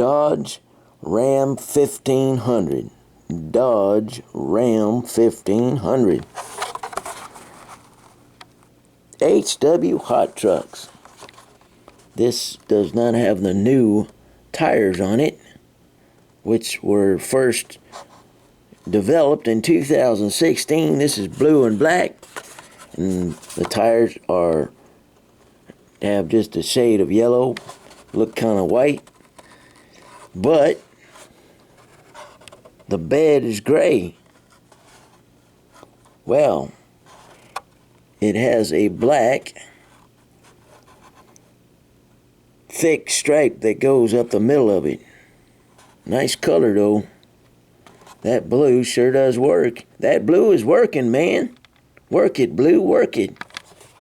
Dodge Ram 1500. Dodge Ram 1500. HW Hot Trucks. This does not have the new tires on it, which were first developed in 2016. This is blue and black, and the tires have just a shade of yellow, look kind of white, but the bed is gray. Well, it has a black thick stripe that goes up the middle of it. Nice color though. That blue sure does work. That blue is working, man. Work it, blue, work it.